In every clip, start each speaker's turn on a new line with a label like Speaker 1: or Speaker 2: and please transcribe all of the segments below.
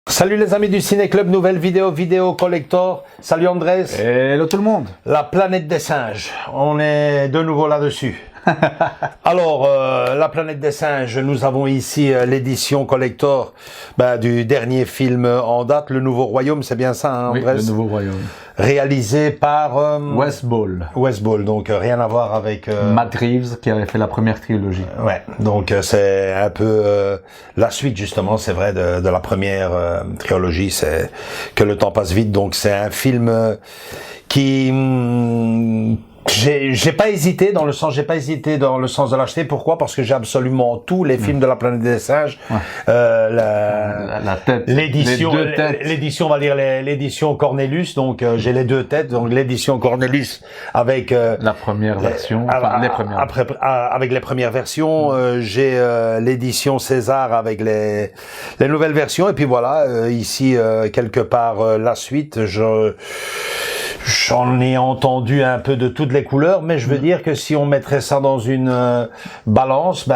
Speaker 1: Salut les amis du Ciné Club, nouvelle vidéo collector. Salut Andrés.
Speaker 2: Hello tout le monde.
Speaker 1: La planète des singes, on est de nouveau là-dessus. Alors, la planète des singes, nous avons ici l'édition collector du dernier film en date, Le Nouveau Royaume, c'est bien ça, hein,
Speaker 2: oui,
Speaker 1: Andrés?
Speaker 2: Le Nouveau Royaume.
Speaker 1: Réalisé par
Speaker 2: Wes Ball.
Speaker 1: Wes Ball, donc rien à voir avec
Speaker 2: Matt Reeves qui avait fait la première trilogie.
Speaker 1: Ouais, donc c'est un peu la suite justement, c'est vrai, de la première trilogie. C'est que le temps passe vite, donc c'est un film qui j'ai pas hésité dans le sens de l'acheter. Pourquoi? Parce que j'ai absolument tous les films de la planète des singes.
Speaker 2: Ouais. La tête.
Speaker 1: L'édition, on va dire l'édition Cornelius. Donc j'ai les deux têtes. Donc l'édition Cornelius avec
Speaker 2: la première version.
Speaker 1: Avec les premières versions. J'ai l'édition César avec les nouvelles versions. Et puis voilà, ici quelque part la suite. J'en ai entendu un peu de toutes les couleurs, mais je veux dire que si on mettrait ça dans une balance,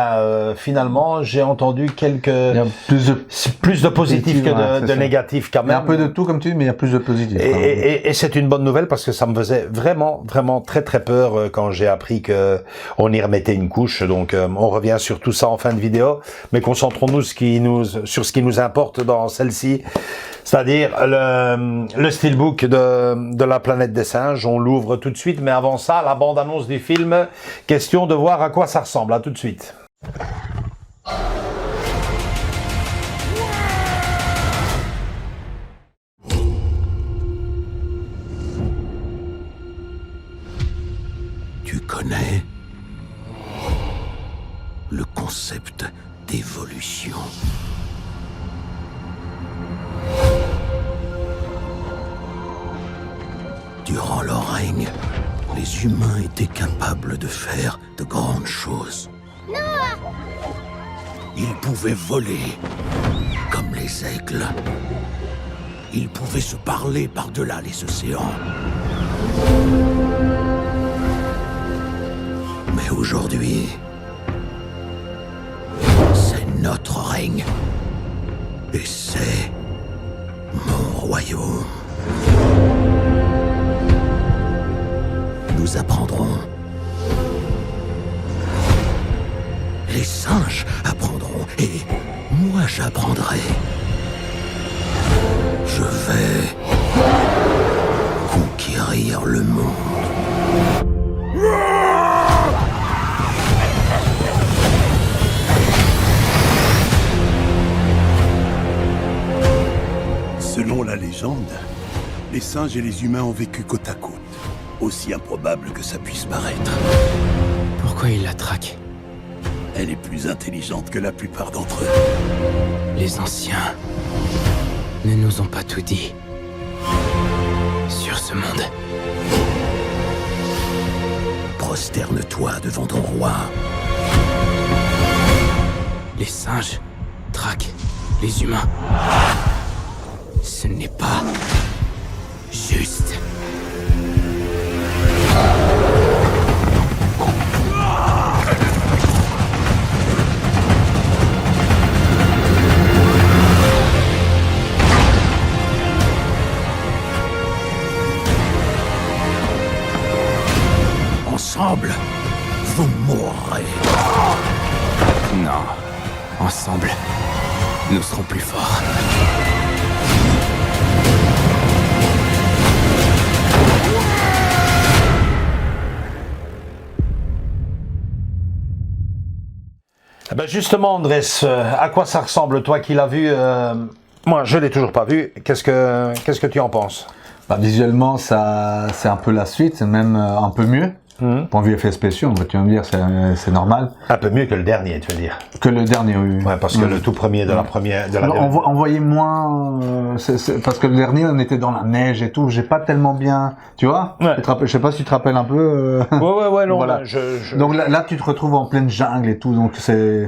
Speaker 1: finalement, j'ai entendu
Speaker 2: il y a
Speaker 1: plus de positifs que de négatifs quand même.
Speaker 2: Il y a un peu de tout comme tu dis, mais il y a plus de positifs.
Speaker 1: Et c'est une bonne nouvelle parce que ça me faisait vraiment très peur quand j'ai appris que on y remettait une couche. Donc on revient sur tout ça en fin de vidéo, mais concentrons-nous sur ce qui nous importe dans celle-ci. C'est-à-dire le steelbook de la planète des singes. On l'ouvre tout de suite, mais avant ça, la bande-annonce du film. Question de voir à quoi ça ressemble. À tout de suite.
Speaker 3: Tu connais le concept d'évolution? Durant leur règne, les humains étaient capables de faire de grandes choses. Ils pouvaient voler comme les aigles. Ils pouvaient se parler par-delà les océans. Mais aujourd'hui, c'est notre règne. Et c'est mon royaume. Nous apprendrons. Les singes apprendront. Et moi j'apprendrai. Je vais conquérir le monde.
Speaker 4: Selon la légende, les singes et les humains ont vécu côte à côte. Aussi improbable que ça puisse paraître.
Speaker 5: Pourquoi il la traque?
Speaker 4: Elle est plus intelligente que la plupart d'entre eux.
Speaker 5: Les anciens ne nous ont pas tout dit sur ce monde.
Speaker 3: Prosterne-toi devant ton roi.
Speaker 5: Les singes traquent les humains. Ce n'est pas juste.
Speaker 3: Ensemble, vous mourrez.
Speaker 5: Non. Ensemble, nous serons plus forts.
Speaker 1: Justement, Andrés, à quoi ça ressemble, toi qui l'as vu? Moi, je l'ai toujours pas vu. Qu'est-ce que tu en penses?
Speaker 2: Visuellement, c'est un peu la suite, c'est même un peu mieux. Point de vue effets spéciaux, tu vas me dire, c'est normal.
Speaker 1: Un peu mieux que le dernier, tu veux dire.
Speaker 2: Que le dernier, oui.
Speaker 1: Ouais, parce que le tout premier de la première...
Speaker 2: On voyait moins... parce que le dernier, on était dans la neige et tout. J'ai pas tellement bien... Tu vois, je sais pas si tu te rappelles un peu...
Speaker 1: Ouais, non.
Speaker 2: Voilà. Donc là, tu te retrouves en pleine jungle et tout. Donc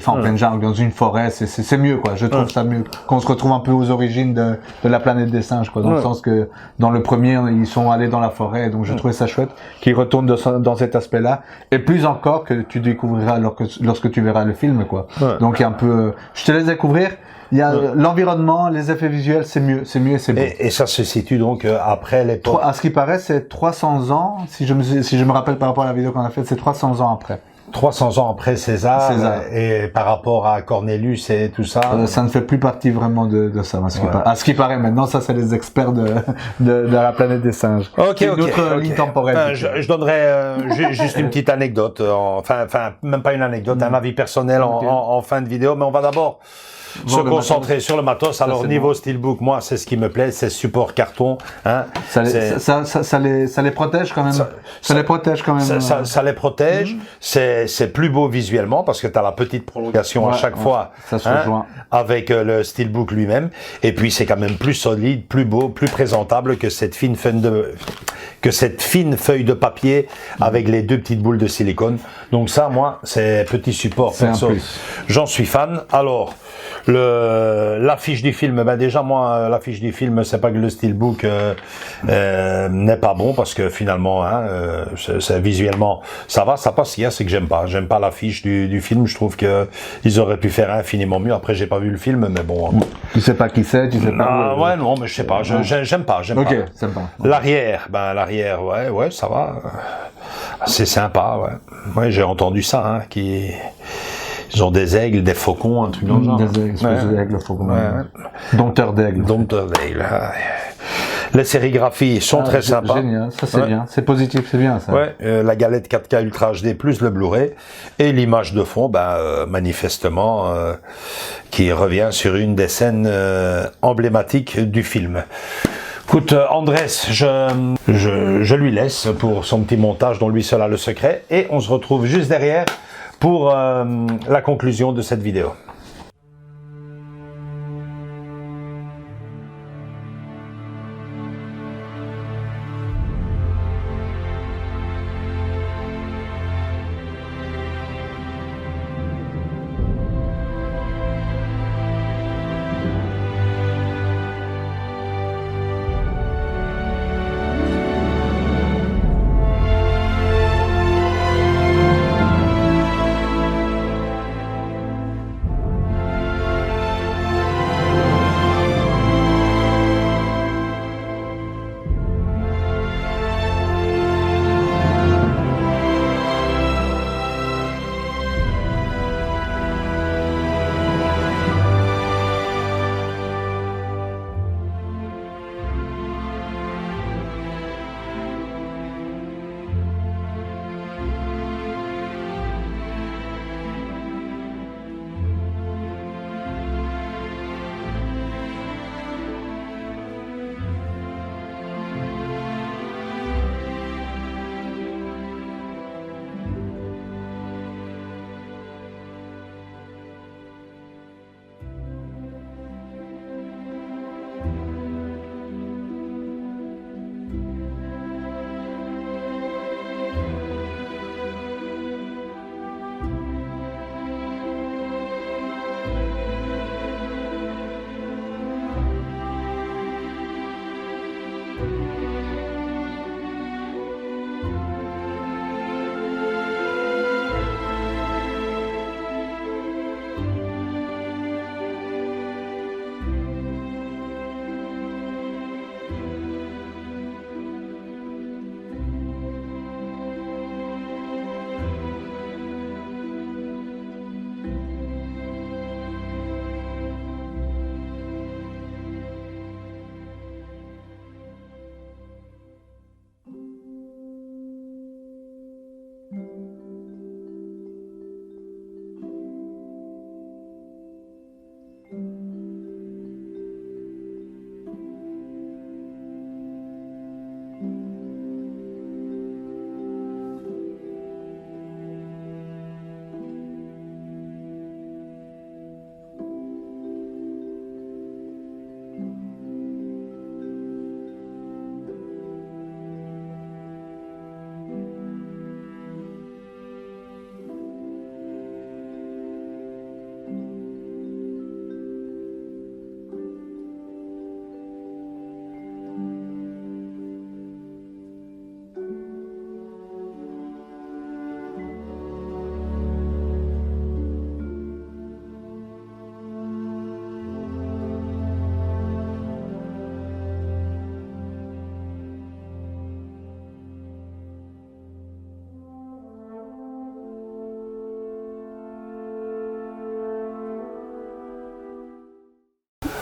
Speaker 2: en pleine jungle, dans une forêt, c'est mieux, quoi. Je trouve ça mieux. Qu'on se retrouve un peu aux origines de la planète des singes, quoi. Dans le sens que dans le premier, ils sont allés dans la forêt. Donc je trouvais ça chouette qu'ils retournent dans cet aspect-là. Et plus encore que tu découvriras lorsque tu verras le film, quoi. Donc il y a un peu... Je te laisse découvrir. Il y a l'environnement, les effets visuels, c'est mieux et c'est beau.
Speaker 1: Et ça se situe donc après l'époque.
Speaker 2: À ce qui paraît, c'est 300 ans. Si je me rappelle par rapport à la vidéo qu'on a faite, c'est 300 ans après.
Speaker 1: 300 ans après César. Et par rapport à Cornelius et tout ça.
Speaker 2: Ça ne fait plus partie vraiment de ça. À ce qui paraît, maintenant, ça, c'est les experts de la planète des singes.
Speaker 1: Ok.
Speaker 2: Notre ligne temporelle.
Speaker 1: Je donnerai juste une petite anecdote. Enfin, même pas une anecdote, un avis personnel en fin de vidéo. Mais on va d'abord se concentrer sur le matos. Alors, niveau steelbook, moi, c'est ce qui me plaît, c'est support carton. Hein.
Speaker 2: Ça les protège quand même. Ça les protège quand même.
Speaker 1: Ça les protège. C'est plus beau visuellement parce que tu as la petite prolongation à chaque fois.
Speaker 2: Ça se rejoint.
Speaker 1: Avec le steelbook lui-même. Et puis, c'est quand même plus solide, plus beau, plus présentable que cette fine feuille de papier avec les deux petites boules de silicone. Donc ça, moi, c'est petit support perso. J'en suis fan. Alors, l'affiche du film, ben déjà moi l'affiche du film, c'est pas que le steelbook n'est pas bon parce que finalement c'est visuellement ça passe. C'est que j'aime pas l'affiche du film. Je trouve que ils auraient pu faire infiniment mieux. Après j'ai pas vu le film, mais bon.
Speaker 2: Tu sais pas qui c'est, tu sais pas.
Speaker 1: Non, mais je sais pas. J'aime pas.
Speaker 2: C'est bon.
Speaker 1: L'arrière, ouais, ça va. C'est sympa, ouais. Ouais, j'ai entendu ça, ils ont des aigles, des faucons, un truc dans le genre.
Speaker 2: Des aigles, faucons. Dompteurs d'aigle.
Speaker 1: Les sérigraphies sont très sympas.
Speaker 2: Génial, ça c'est bien. C'est positif, c'est bien ça.
Speaker 1: Ouais, la galette 4K Ultra HD plus le Blu-ray. Et l'image de fond, manifestement, qui revient sur une des scènes emblématiques du film. Écoute, Andrés, je lui laisse pour son petit montage dont lui seul a le secret. Et on se retrouve juste derrière pour la conclusion de cette vidéo.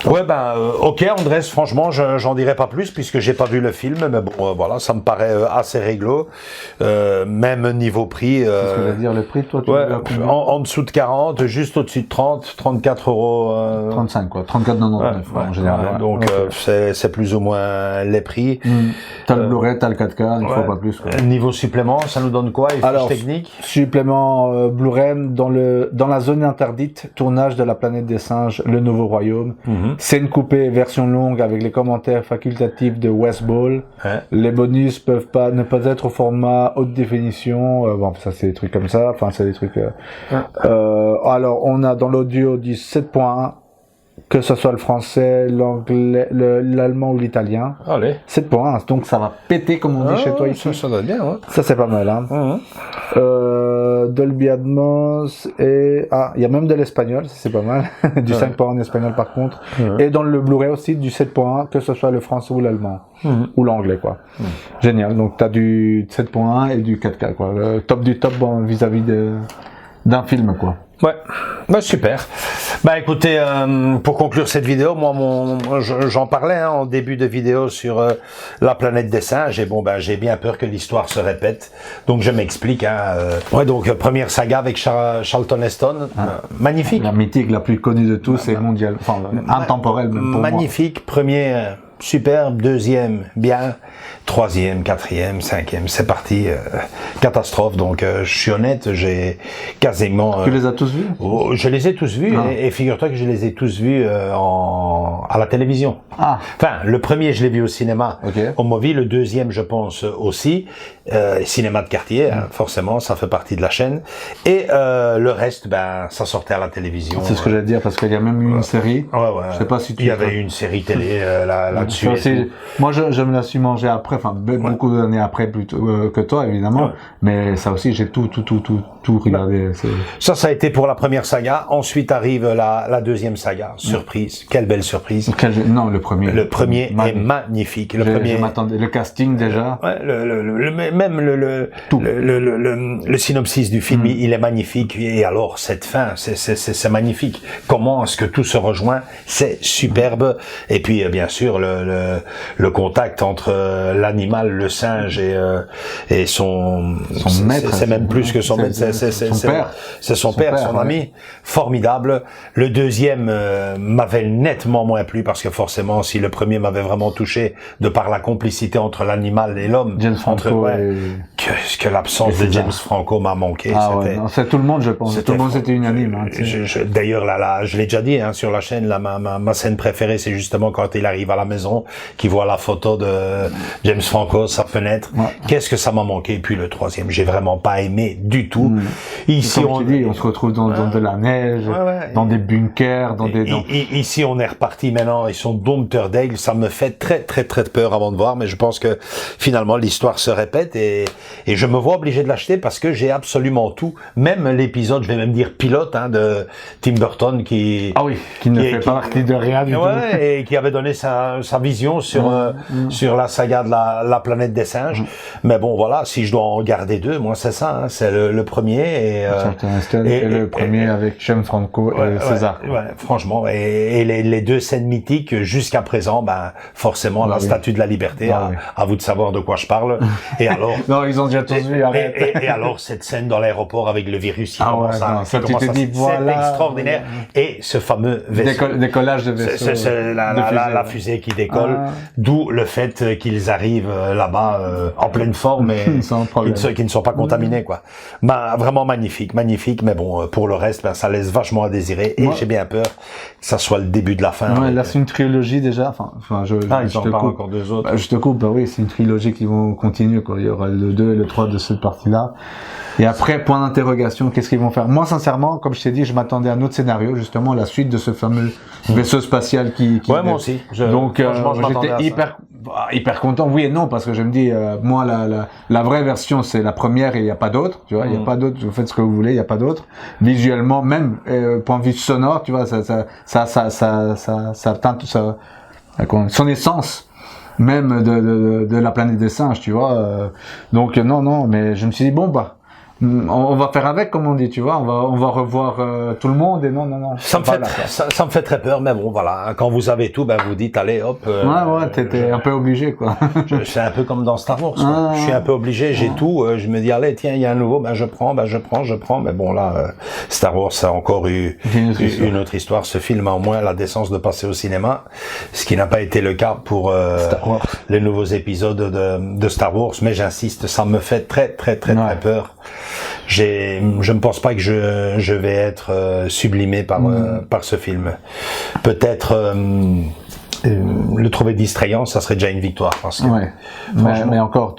Speaker 1: Ouais, ok, Andrés, franchement, j'en dirai pas plus puisque j'ai pas vu le film, mais bon, voilà, ça me paraît assez réglo, même niveau prix.
Speaker 2: Qu'est-ce que je veux dire, le prix, toi, tu
Speaker 1: Ouais,
Speaker 2: veux à combien
Speaker 1: en dessous de 40, juste au-dessus de 30, 34 euros.
Speaker 2: 35, quoi. 34,99 en général.
Speaker 1: ouais,
Speaker 2: ouais.
Speaker 1: donc,
Speaker 2: Ok.
Speaker 1: c'est plus ou moins les prix.
Speaker 2: T'as le Blu-ray, t'as le 4K, il faut pas plus, quoi.
Speaker 1: Niveau supplément, ça nous donne quoi?
Speaker 2: Alors,
Speaker 1: technique?
Speaker 2: Supplément Blu-ray dans la zone interdite, tournage de La Planète des Singes, Le Nouveau Royaume. Scène coupée, version longue avec les commentaires facultatifs de Wes Ball.
Speaker 1: Ouais.
Speaker 2: Les bonus ne pas être au format haute définition. Bon, ça c'est des trucs comme ça. Enfin, c'est des trucs. Alors, on a dans l'audio du 7.1. Que ce soit le français, l'anglais, l'allemand ou l'italien.
Speaker 1: Allez.
Speaker 2: 7.1, donc ça va péter comme on dit chez toi ici.
Speaker 1: Ça doit être bien, ouais.
Speaker 2: Ça c'est pas mal, hein. Dolby Atmos et il y a même de l'espagnol, c'est pas mal. Du 5.1 en espagnol par contre. Et dans le Blu-ray aussi du 7.1, que ce soit le français ou l'allemand ou l'anglais, quoi. Génial. Donc t'as du 7.1 et du 4K, quoi. Le top du top vis-à-vis d'un film, quoi.
Speaker 1: Ouais, super. Écoutez, pour conclure cette vidéo, moi, j'en parlais en début de vidéo sur La Planète des Singes, et bon, j'ai bien peur que l'histoire se répète, donc je m'explique. Ouais, donc première saga avec Charlton Heston, magnifique.
Speaker 2: La mythique, la plus connue de tous, c'est mondial, enfin intemporelle même pour
Speaker 1: magnifique, premier. Superbe, deuxième, bien, troisième, quatrième, cinquième, c'est parti, catastrophe. Donc, je suis honnête, j'ai quasiment...
Speaker 2: Tu les as tous vus?
Speaker 1: Je les ai tous vus, et figure-toi que je les ai tous vus à la télévision. Enfin, le premier, je l'ai vu au cinéma, au Movie, le deuxième, je pense, aussi, cinéma de quartier, forcément, ça fait partie de la chaîne, et le reste, ça sortait à la télévision.
Speaker 2: C'est ce que j'allais dire, parce qu'il y a même eu une série.
Speaker 1: Ouais.
Speaker 2: Je sais pas si tu...
Speaker 1: Il y avait une série télé là-dessus.
Speaker 2: Moi, je me la suis mangé après, enfin, beaucoup d'années après plutôt que toi, évidemment. Mais ça aussi, j'ai tout regardé.
Speaker 1: Ça a été pour la première saga. Ensuite arrive la deuxième saga. Surprise. Quelle belle surprise.
Speaker 2: Non, le premier.
Speaker 1: Le premier est magnifique. Le premier.
Speaker 2: Je m'attendais. Le casting, déjà.
Speaker 1: Ouais, même le synopsis du film, il est magnifique. Et alors, cette fin, c'est magnifique. Comment est-ce que tout se rejoint? C'est superbe. Et puis, bien sûr, le contact entre l'animal, le singe et son maître. C'est même plus que son maître. C'est son père, son ami. Formidable. Le deuxième m'avait nettement moins plu parce que forcément, si le premier m'avait vraiment touché de par la complicité entre l'animal et l'homme,
Speaker 2: James Franco
Speaker 1: que l'absence de James Franco m'a manqué.
Speaker 2: C'est tout le monde, je pense. Tout le monde c'était unanime.
Speaker 1: D'ailleurs, je l'ai déjà dit sur la chaîne, ma scène préférée, c'est justement quand il arrive à la maison, qu'il voit la photo de James Franco, sa fenêtre. Qu'est-ce que ça m'a manqué? Et puis le troisième, j'ai vraiment pas aimé du tout. Ici,
Speaker 2: on se retrouve dans de la neige, dans des bunkers,
Speaker 1: Ici, on est reparti maintenant. Ils sont Dompterdale. Ça me fait très, très, très peur avant de voir, mais je pense que finalement l'histoire se répète et je me vois obligé de l'acheter parce que j'ai absolument tout. Même l'épisode, je vais même dire pilote, de Tim Burton qui
Speaker 2: ne fait pas partie de rien du tout.
Speaker 1: Et qui avait donné sa vision sur la saga de la planète des singes. Mais bon, voilà, si je dois en garder deux, moi c'est ça, c'est le premier
Speaker 2: et le premier avec James Franco et César.
Speaker 1: Franchement, et les deux scènes mythiques jusqu'à présent, forcément la Statue de la Liberté, à vous de savoir de quoi je parle. Et alors
Speaker 2: non, ils ont déjà tous vu, arrête.
Speaker 1: Et alors cette scène dans l'aéroport avec le virus qui
Speaker 2: c'est
Speaker 1: extraordinaire. Et ce fameux vaisseau.
Speaker 2: Décollage de vaisseau.
Speaker 1: C'est la fusée qui décolle, d'où le fait qu'ils arrivent là-bas en pleine forme et qui ne sont pas contaminés, quoi. Vraiment magnifique, mais bon, pour le reste, ça laisse vachement à désirer et j'ai bien peur que ça soit le début de la fin.
Speaker 2: Là, c'est une trilogie déjà. Je te coupe.
Speaker 1: Encore deux autres.
Speaker 2: Je te coupe, oui, c'est une trilogie qui vont continuer, quoi. Il y aura le 2 et le 3 de cette partie-là. Et après, point d'interrogation, qu'est-ce qu'ils vont faire? Moi, sincèrement, comme je t'ai dit, je m'attendais à un autre scénario, justement, la suite de ce fameux vaisseau spatial qui
Speaker 1: moi aussi.
Speaker 2: Donc, j'étais hyper content. Oui et non, parce que je me dis, moi, la vraie version, c'est la première et il n'y a pas d'autre, tu vois, il n'y a pas d'autre, vous faites ce que vous voulez, il n'y a pas d'autre. Visuellement, même, point de vue sonore, tu vois, ça teinte, son essence. Même de la planète des singes, tu vois. Donc non, mais je me suis dit on va faire avec, comme on dit, tu vois. On va revoir tout le monde et non.
Speaker 1: Ça me fait très peur, mais bon, voilà. Quand vous avez tout, ben vous dites, allez, hop.
Speaker 2: Ouais, t'es un peu obligé, quoi.
Speaker 1: C'est un peu comme dans Star Wars. Quoi. Je suis un peu obligé, j'ai tout. Je me dis, allez, tiens, il y a un nouveau, ben je prends. Mais bon, là, Star Wars a encore eu une autre histoire. Ce film a au moins la décence de passer au cinéma, ce qui n'a pas été le cas pour les nouveaux épisodes de Star Wars. Mais j'insiste, ça me fait très peur. Je ne pense pas que je vais être sublimé par ce film. Peut-être le trouver distrayant, ça serait déjà une victoire. Parce que,
Speaker 2: mais encore,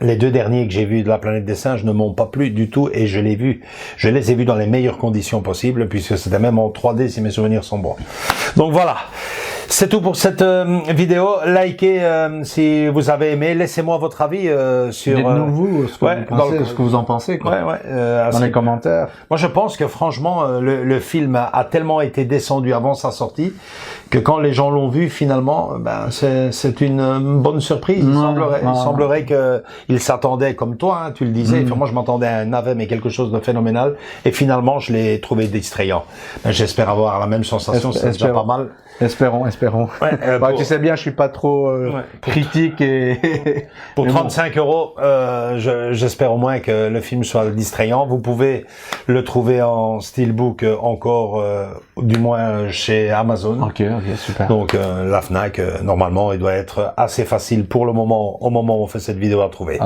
Speaker 1: les 2 derniers que j'ai vus de la planète des singes ne m'ont pas plu du tout et je les ai vus dans les meilleures conditions possibles puisque c'était même en 3D si mes souvenirs sont bons. Donc voilà. C'est tout pour cette vidéo. Likez si vous avez aimé. Laissez-moi votre avis sur...
Speaker 2: Dites-nous vous ce que vous en pensez. Quoi. Dans les commentaires.
Speaker 1: Moi, je pense que franchement, le film a tellement été descendu avant sa sortie que quand les gens l'ont vu, finalement, ben c'est une bonne surprise. Il semblerait qu'il s'attendait comme toi, hein, tu le disais. Enfin, moi, je m'attendais à un navet, mais quelque chose de phénoménal. Et finalement, je l'ai trouvé distrayant. Ben, j'espère avoir la même sensation. C'est déjà pas mal.
Speaker 2: Espérons. Ouais, tu sais bien, je suis pas trop critique et
Speaker 1: pour 35 €, j'espère au moins que le film soit distrayant. Vous pouvez le trouver en steelbook encore, du moins chez Amazon.
Speaker 2: Ok, super.
Speaker 1: Donc la Fnac, normalement, il doit être assez facile pour le moment, au moment où on fait cette vidéo à trouver.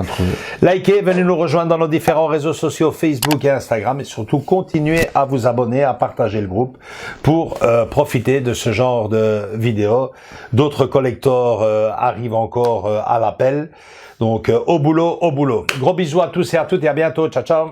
Speaker 1: Likez, venez nous rejoindre dans nos différents réseaux sociaux, Facebook et Instagram, et surtout continuez à vous abonner, à partager le groupe pour profiter de ce genre de vidéos. D'autres collectors arrivent encore à l'appel. Donc au boulot. Gros bisous à tous et à toutes et à bientôt. Ciao.